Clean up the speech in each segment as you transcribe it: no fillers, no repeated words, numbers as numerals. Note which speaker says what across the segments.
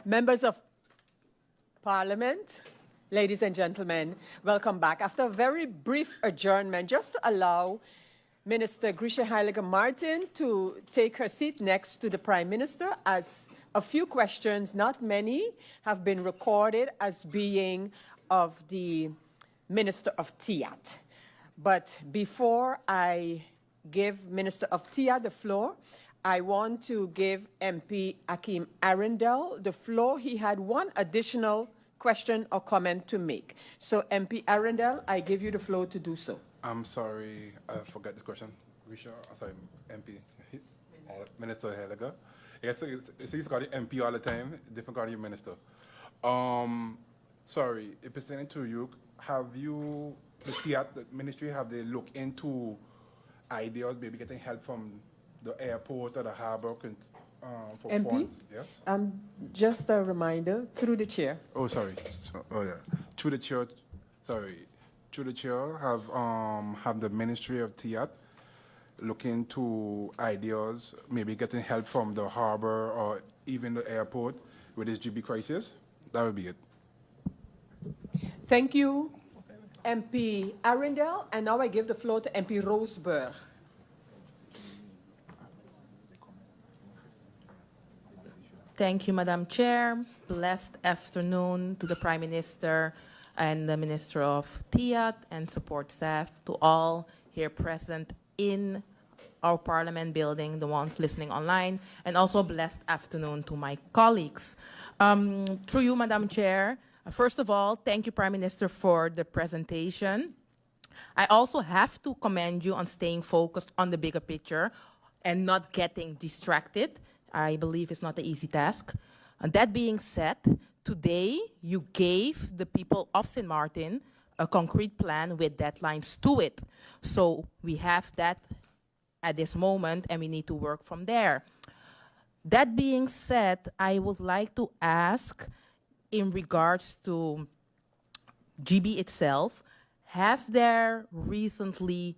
Speaker 1: Members of Parliament, ladies and gentlemen, welcome back. After a very brief adjournment, just to allow Minister Grisha Heilige Maarten to take her seat next to the Prime Minister, as a few questions, not many, have been recorded as being of the Minister of TIAT. But before I give Minister of TIAT the floor, I want to give MP Akim Arundel the floor. He had one additional question or comment to make. So MP Arundel, I give you the floor to do so.
Speaker 2: I'm sorry, I forgot the question. Risha, sorry, MP, Minister Heilige. Yes, so you got the MP all the time, different kind of minister. Sorry, it pertaining to you, have you, the ministry, have they looked into ideas, maybe getting help from the airport or the harbor for
Speaker 1: MP?
Speaker 2: funds? Yes?
Speaker 1: Just a reminder, through the chair.
Speaker 2: Oh, sorry. Through the chair, sorry. Through the chair, have the Ministry of TIAT look into ideas, maybe getting help from the harbor or even the airport with this GEBE crisis? That would be it.
Speaker 1: Thank you, MP Arundel. And now I give the floor to MP Roseburg.
Speaker 3: Thank you, Madam Chair. Blessed afternoon to the Prime Minister and the Minister of TIAT and support staff, to all here present in our Parliament building, the ones listening online, and also blessed afternoon to my colleagues. Through you, Madam Chair, first of all, thank you, Prime Minister, for the presentation. I also have to commend you on staying focused on the bigger picture and not getting distracted. I believe it's not an easy task. And that being said, today you gave the people of St. Maarten a concrete plan with deadlines to it. So we have that at this moment and we need to work from there. That being said, I would like to ask in regards to GEBE itself, have there recently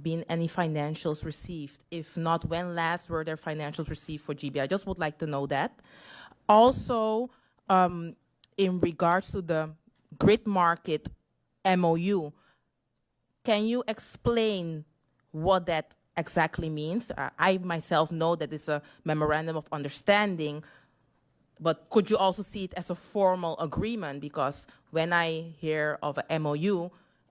Speaker 3: been any financials received? If not, when last were there financials received for GEBE? I just would like to know that. Also, in regards to the grid market MOU, can you explain what that exactly means? I myself know that it's a memorandum of understanding, but could you also see it as a formal agreement? Because when I hear of a MOU,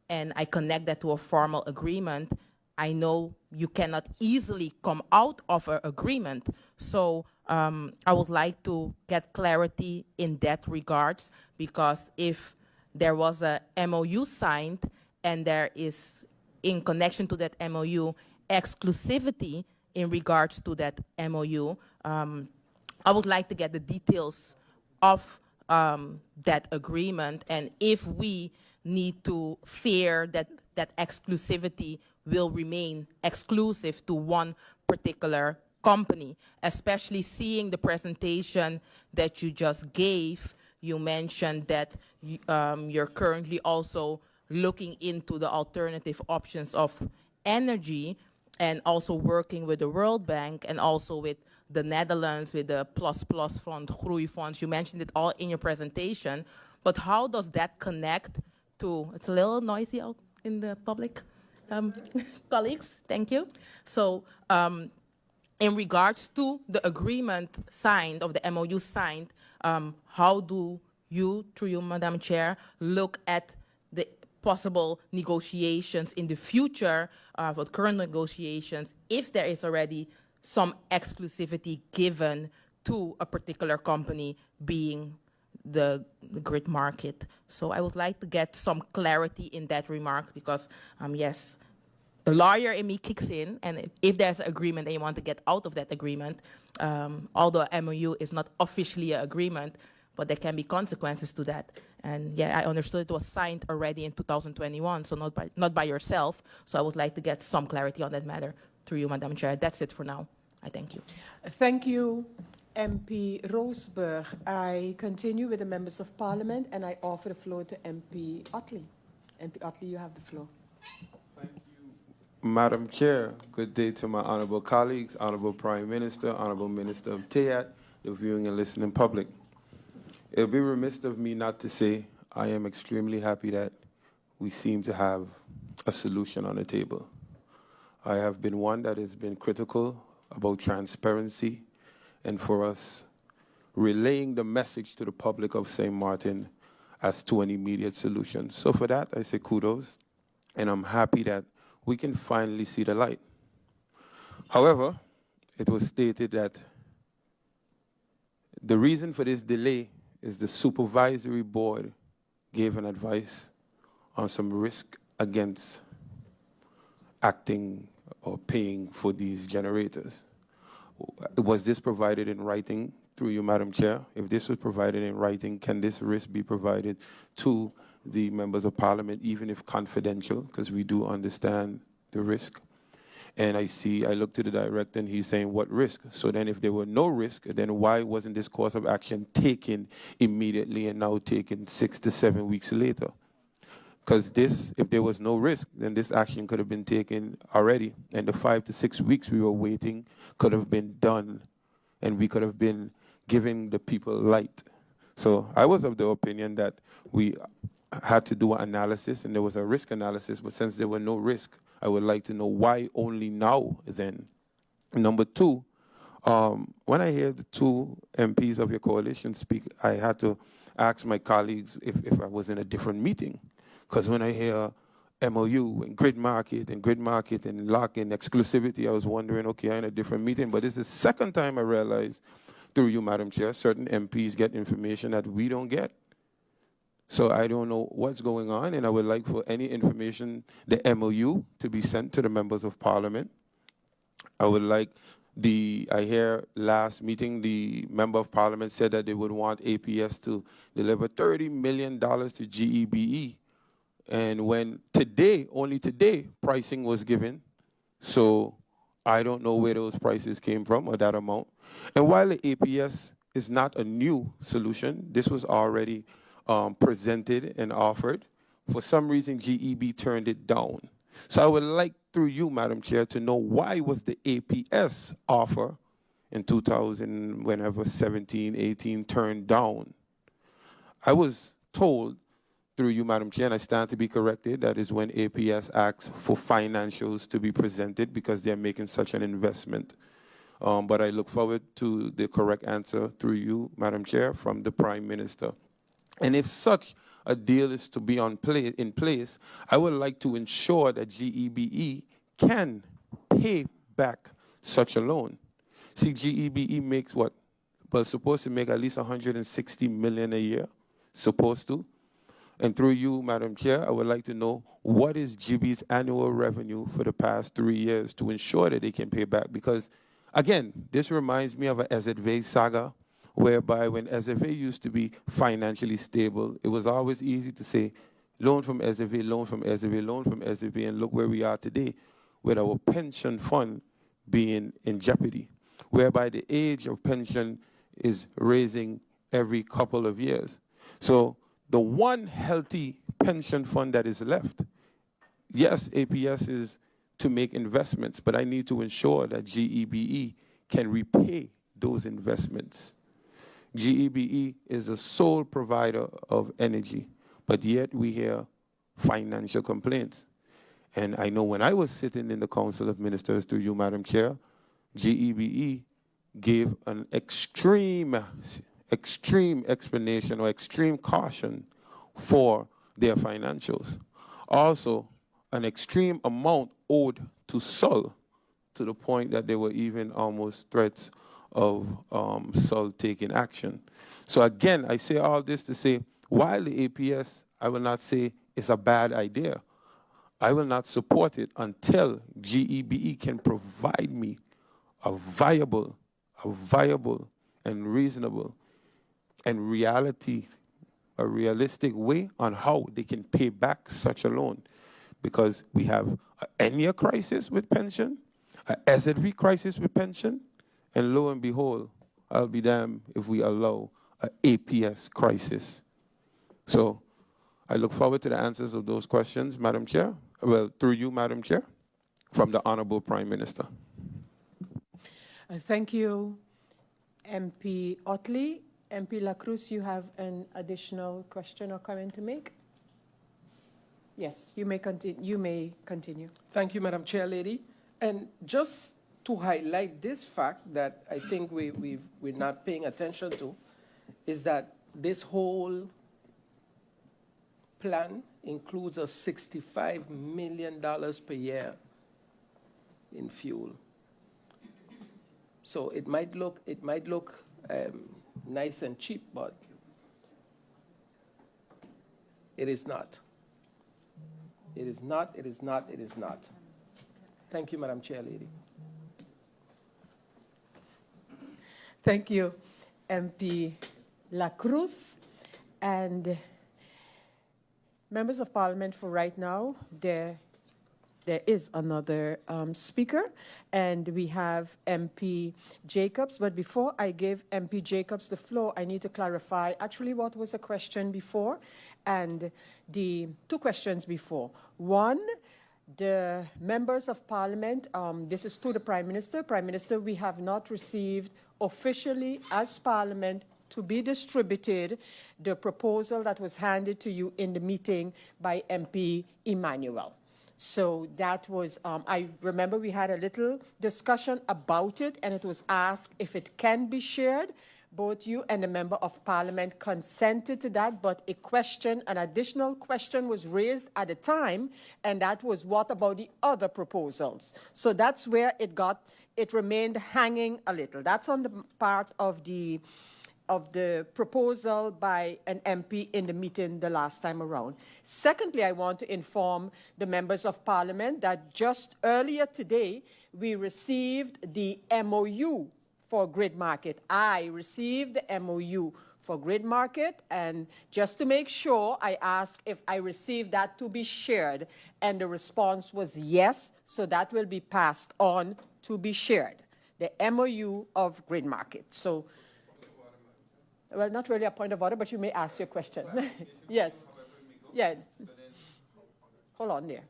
Speaker 3: and I connect that to a formal agreement, I know you cannot easily come out of an agreement. So I would like to get clarity in that regards, because if there was a MOU signed and there is, in connection to that MOU, exclusivity in regards to that MOU, I would like to get the details of that agreement, and if we need to fear that that exclusivity will remain exclusive to one particular company, especially seeing the presentation that you just gave. You mentioned that you're currently also looking into the alternative options of energy and also working with the World Bank and also with the Netherlands with the Plus Fund, Groei Funds. You mentioned it all in your presentation, but how does that connect to, it's a little noisy out in the public, colleagues, thank you. So in regards to the agreement signed, of the MOU signed, how do you, through you, Madam Chair, look at the possible negotiations in the future, for current negotiations, if there is already some exclusivity given to a particular company, being the grid market? So I would like to get some clarity in that remark, because yes, the lawyer in me kicks in, and if there's an agreement and you want to get out of that agreement, although MOU is not officially an agreement, but there can be consequences to that. And yeah, I understood it was signed already in 2021, so not by yourself. So I would like to get some clarity on that matter through you, Madam Chair. That's it for now. I thank you.
Speaker 1: Thank you, MP Roseburg. I continue with the members of Parliament, and I offer the floor to MP Otley. MP Otley, you have the floor.
Speaker 4: Thank you, Madam Chair. Good day to my honorable colleagues, honorable Prime Minister, honorable Minister of TIAT, the viewing and listening public. It would be remiss of me not to say I am extremely happy that we seem to have a solution on the table. I have been one that has been critical about transparency and for us relaying the message to the public of St. Maarten as to an immediate solution. So for that, I say kudos, and I'm happy that we can finally see the light. However, it was stated that the reason for this delay is the supervisory board gave an advice on some risk against acting or paying for these generators. Was this provided in writing through you, Madam Chair? If this was provided in writing, can this risk be provided to the members of Parliament, even if confidential, because we do understand the risk? And I look to the director and he's saying, what risk? So then if there were no risk, then why wasn't this course of action taken immediately and now taken 6 to 7 weeks later? Because if there was no risk, then this action could have been taken already. And the 5 to 6 weeks we were waiting could have been done and we could have been giving the people light. So I was of the opinion that we had to do an analysis and there was a risk analysis, but since there were no risk, I would like to know why only now then. Number two, when I hear the two MPs of your coalition speak, I had to ask my colleagues if I was in a different meeting. Because when I hear MOU and grid market and lock-in exclusivity, I was wondering, okay, I'm in a different meeting. But this is the second time I realized, through you, Madam Chair, certain MPs get information that we don't get. So I don't know what's going on, and I would like for any information, the MOU, to be sent to the members of Parliament. I would like I hear last meeting, the member of Parliament said that they would want APS to deliver $30 million to GEBE. And when only today, pricing was given. So I don't know where those prices came from or that amount. And while the APS is not a new solution, this was already presented and offered. For some reason, GEB turned it down. So I would like, through you, Madam Chair, to know why was the APS offer in 2017, 18 turned down? I was told, through you, Madam Chair, and I stand to be corrected, that is when APS asks for financials to be presented because they're making such an investment. But I look forward to the correct answer through you, Madam Chair, from the Prime Minister. And if such a deal is to be in place, I would like to ensure that GEBE can pay back such a loan. See, GEBE makes what? Well, supposed to make at least $160 million a year, supposed to. And through you, Madam Chair, I would like to know what is GEBE's annual revenue for the past 3 years to ensure that they can pay back. Because, again, this reminds me of a SZV saga, whereby when SFA used to be financially stable, it was always easy to say, loan from SFA, loan from SFA, loan from SFA, and look where we are today with our pension fund being in jeopardy, whereby the age of pension is raising every couple of years. So the one healthy pension fund that is left, yes, APS is to make investments, but I need to ensure that GEBE can repay those investments. GEBE is a sole provider of energy, but yet we hear financial complaints. And I know when I was sitting in the Council of Ministers, through you, Madam Chair, GEBE gave an extreme explanation or extreme caution for their financials. Also, an extreme amount owed to SOL, to the point that there were even almost threats of SOL taking action. So again, I say all this to say, while the APS, I will not say it's a bad idea. I will not support it until GEBE can provide me a viable and reasonable and a realistic way on how they can pay back such a loan. Because we have an ENIA crisis with pension, a SZV crisis with pension, and lo and behold, I'll be damned if we allow an APS crisis. So I look forward to the answers of those questions, Madam Chair. Well, through you, Madam Chair, from the Honorable Prime Minister.
Speaker 1: Thank you, MP Otley. MP La Cruz, you have an additional question or comment to make? Yes, you may continue.
Speaker 5: Thank you, Madam Chair Lady. And just to highlight this fact that I think we're not paying attention to, is that this whole plan includes a $65 million per year in fuel. So it might look nice and cheap, but it is not. It is not, it is not, it is not. Thank you, Madam Chair Lady.
Speaker 1: Thank you, MP La Cruz. And members of Parliament, for right now, there is another speaker, and we have MP Jacobs. But before I give MP Jacobs the floor, I need to clarify actually what was the question before and the two questions before. One, the members of Parliament, this is to the Prime Minister. Prime Minister, we have not received officially as Parliament to be distributed the proposal that was handed to you in the meeting by MP Emmanuel. So that was, I remember we had a little discussion about it, and it was asked if it can be shared. Both you and the Member of Parliament consented to that, but an additional question was raised at the time, and that was what about the other proposals? So that's where it remained hanging a little. That's on the part of the proposal by an MP in the meeting the last time around. Secondly, I want to inform the members of Parliament that just earlier today, we received the MOU for Grid Market. I received the MOU for Grid Market, and just to make sure, I asked if I received that to be shared, and the response was yes, so that will be passed on to be shared, the MOU of Grid Market. So, well, not really a point of order, but you may ask your question. Yes. Yeah. Hold on there.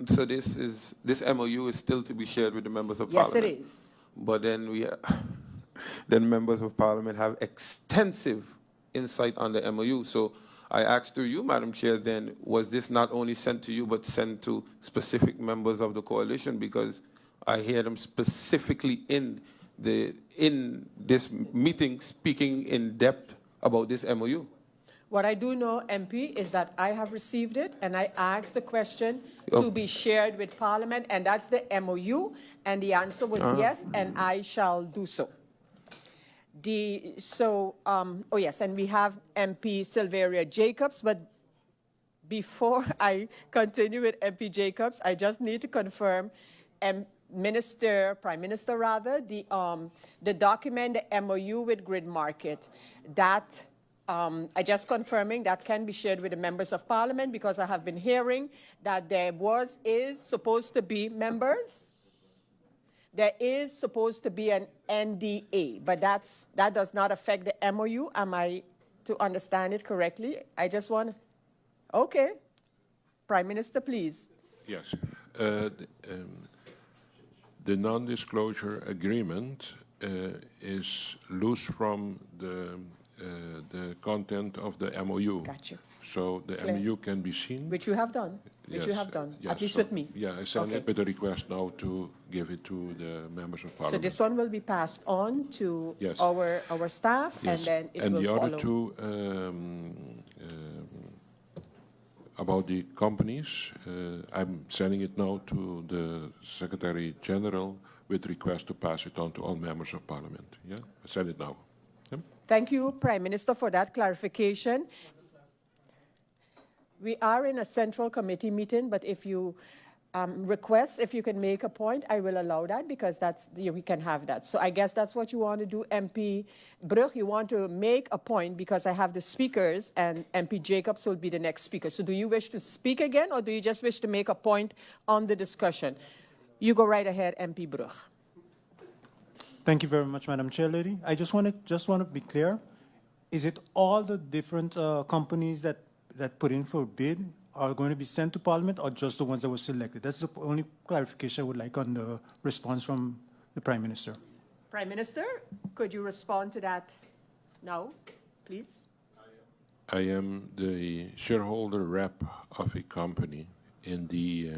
Speaker 4: So this MOU is still to be shared with the members of
Speaker 1: Yes,
Speaker 4: Parliament?
Speaker 1: it is.
Speaker 4: But then then members of Parliament have extensive insight on the MOU. So I asked through you, Madam Chair, then, was this not only sent to you, but sent to specific members of the coalition? Because I hear them specifically in this meeting speaking in depth about this MOU.
Speaker 1: What I do know, MP, is that I have received it, and I asked the question to be shared with Parliament, and that's the MOU, and the answer was yes, and I shall do so. Oh yes, and we have MP Silveria Jacobs, but before I continue with MP Jacobs, I just need to confirm, Prime Minister, the document, the MOU with Grid Market, that I just confirming that can be shared with the members of Parliament, because I have been hearing that is supposed to be members. There is supposed to be an NDA, but that does not affect the MOU. Am I to understand it correctly? I just want, okay. Prime Minister, please.
Speaker 6: Yes. The non-disclosure agreement is loose from the content of the MOU.
Speaker 1: Gotcha.
Speaker 6: So the
Speaker 1: Clear.
Speaker 6: MOU can be seen.
Speaker 1: Which you have done.
Speaker 6: Yes,
Speaker 1: at least
Speaker 6: so,
Speaker 1: with me.
Speaker 6: Yeah, I send
Speaker 1: Okay.
Speaker 6: it with a request now to give it to the members of
Speaker 1: So
Speaker 6: Parliament.
Speaker 1: this one will be passed on to
Speaker 6: Yes.
Speaker 1: our staff,
Speaker 6: Yes.
Speaker 1: and then it
Speaker 6: and
Speaker 1: will
Speaker 6: the
Speaker 1: follow.
Speaker 6: other two, about the companies, I'm sending it now to the Secretary General with request to pass it on to all members of Parliament. Yeah, I send it now. Yeah?
Speaker 1: Thank you, Prime Minister, for that clarification. We are in a central committee meeting, but if you request, if you can make a point, I will allow that, because we can have that. So I guess that's what you want to do, MP Brugge. You want to make a point, because I have the speakers, and MP Jacobs will be the next speaker. So do you wish to speak again, or do you just wish to make a point on the discussion? You go right ahead, MP Brugge.
Speaker 7: Thank you very much, Madam Chair Lady. I just want to be clear. Is it all the different companies that put in for bid are going to be sent to Parliament, or just the ones that were selected? That's the only clarification I would like on the response from the Prime Minister.
Speaker 1: Prime Minister, could you respond to that Now, please.
Speaker 6: I am the shareholder rep of a company. In the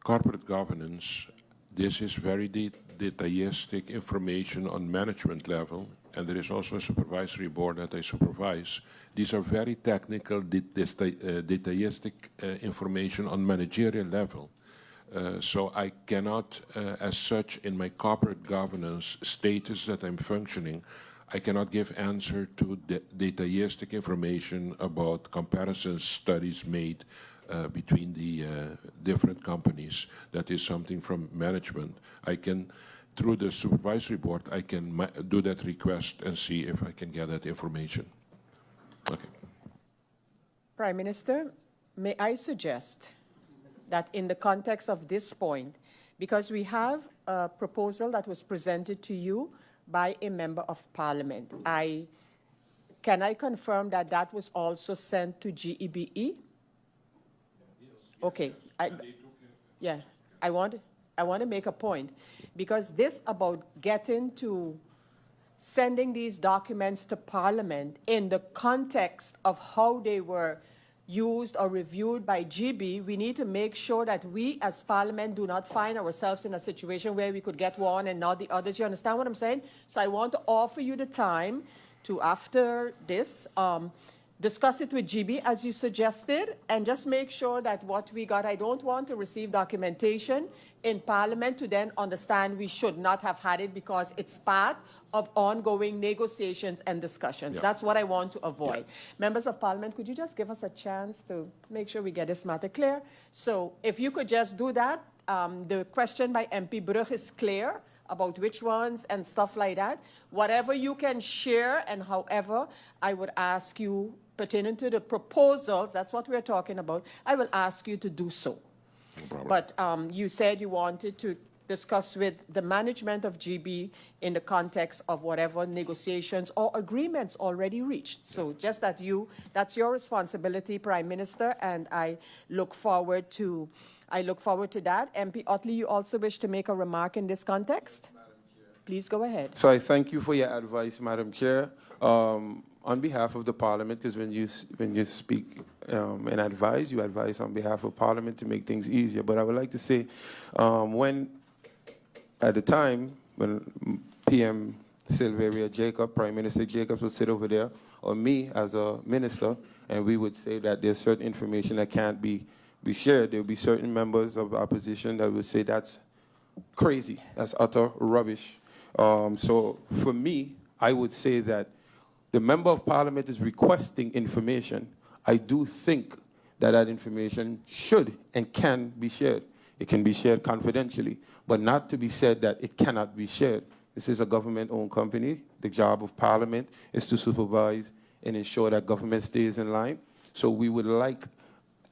Speaker 6: corporate governance, this is very detailistic information on management level, and there is also a supervisory board that I supervise. These are very technical, detailistic information on managerial level. So I cannot, as such, in my corporate governance status that I'm functioning, I cannot give answer to the detailistic information about comparison studies made between the different companies. That is something from management. I can, through the supervisory board, I can do that request and see if I can get that information. Okay.
Speaker 1: Prime Minister, may I suggest that in the context of this point, because we have a proposal that was presented to you by a member of parliament, can I confirm that that was also sent to GEBE? Okay. I want to make a point, because this about getting to sending these documents to Parliament in the context of how they were used or reviewed by GEBE, we need to make sure that we as Parliament do not find ourselves in a situation where we could get one and not the others. You understand what I'm saying? So I want to offer you the time to, after this, discuss it with GEBE as you suggested, and just make sure that what we got, I don't want to receive documentation in Parliament to then understand we should not have had it because it's part of ongoing negotiations and discussions.
Speaker 6: Yeah.
Speaker 1: That's what I want to avoid.
Speaker 6: Yeah.
Speaker 1: Members of Parliament, could you just give us a chance to make sure we get this matter clear? So if you could just do that, the question by MP Brugge is clear about which ones and stuff like that. Whatever you can share and however, I would ask you, pertaining to the proposals, that's what we're talking about, I will ask you to do so.
Speaker 6: No problem.
Speaker 1: But you said you wanted to discuss with the management of GEBE in the context of whatever negotiations or agreements already reached. So just that that's your responsibility, Prime Minister, and I look forward to that. MP Otley, you also wish to make a remark in this context? Madam Chair. Please go ahead.
Speaker 4: So I thank you for your advice, Madam Chair. On behalf of the Parliament, because when you speak and advise, you advise on behalf of Parliament to make things easier. But I would like to say, at the time when PM Silveria Jacob, Prime Minister Jacobs would sit over there, or me as a minister, and we would say that there's certain information that can't be shared. There will be certain members of opposition that would say that's crazy, that's utter rubbish. So for me, I would say that the member of Parliament is requesting information. I do think that that information should and can be shared. It can be shared confidentially, but not to be said that it cannot be shared. This is a government-owned company. The job of Parliament is to supervise and ensure that government stays in line. So we would like,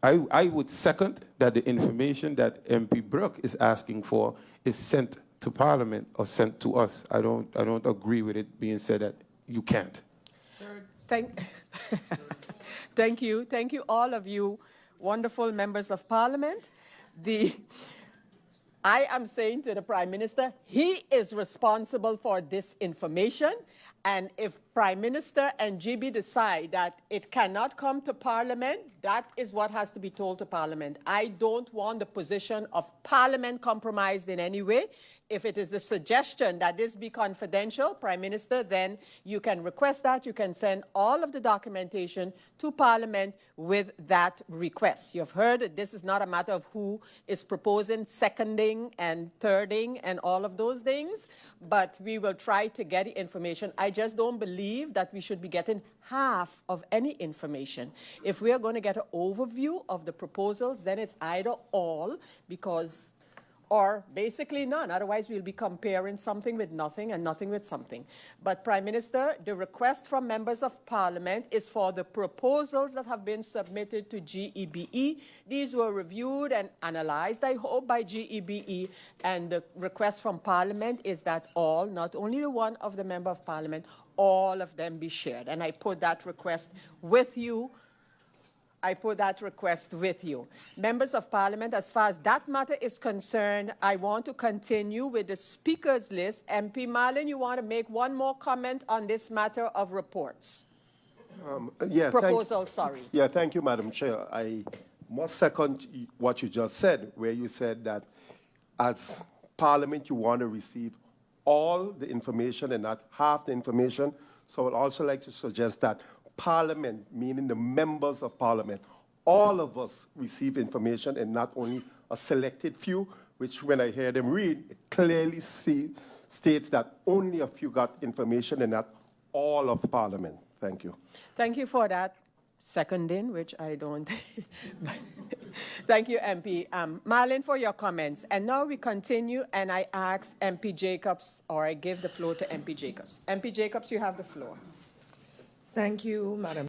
Speaker 4: I would second that the information that MP Brugge is asking for is sent to Parliament or sent to us. I don't agree with it being said that you can't.
Speaker 1: Thank you, all of you wonderful members of Parliament. I am saying to the Prime Minister, he is responsible for this information, and if Prime Minister and GEBE decide that it cannot come to Parliament, that is what has to be told to Parliament. I don't want the position of Parliament compromised in any way. If it is the suggestion that this be confidential, Prime Minister, then you can request that. You can send all of the documentation to Parliament with that request. You've heard that this is not a matter of who is proposing, seconding, and thirding, and all of those things, but we will try to get the information. I just don't believe that we should be getting half of any information. If we are going to get an overview of the proposals, then it's either all, or basically none. Otherwise, we'll be comparing something with nothing and nothing with something. But Prime Minister, the request from members of Parliament is for the proposals that have been submitted to GEBE. These were reviewed and analyzed, I hope, by GEBE. And the request from Parliament is that all, not only the one of the member of Parliament, all of them be shared. And I put that request with you. I put that request with you. Members of Parliament, as far as that matter is concerned, I want to continue with the speakers list. MP Marlin, you want to make one more comment on this matter of reports? Proposal, sorry.
Speaker 8: Yeah, thank you, Madam Chair. I must second what you just said, where you said that as Parliament, you want to receive all the information and not half the information. So I would also like to suggest that Parliament, meaning the members of Parliament, all of us receive information and not only a selected few, which when I hear them read, it clearly states that only a few got information and not all of Parliament. Thank you.
Speaker 1: Thank you for that seconding, which I don't. Thank you, MP. Marlin, for your comments. And now we continue, and I ask MP Jacobs, or I give the floor to MP Jacobs. MP Jacobs, you have the floor.
Speaker 9: Thank you, Madam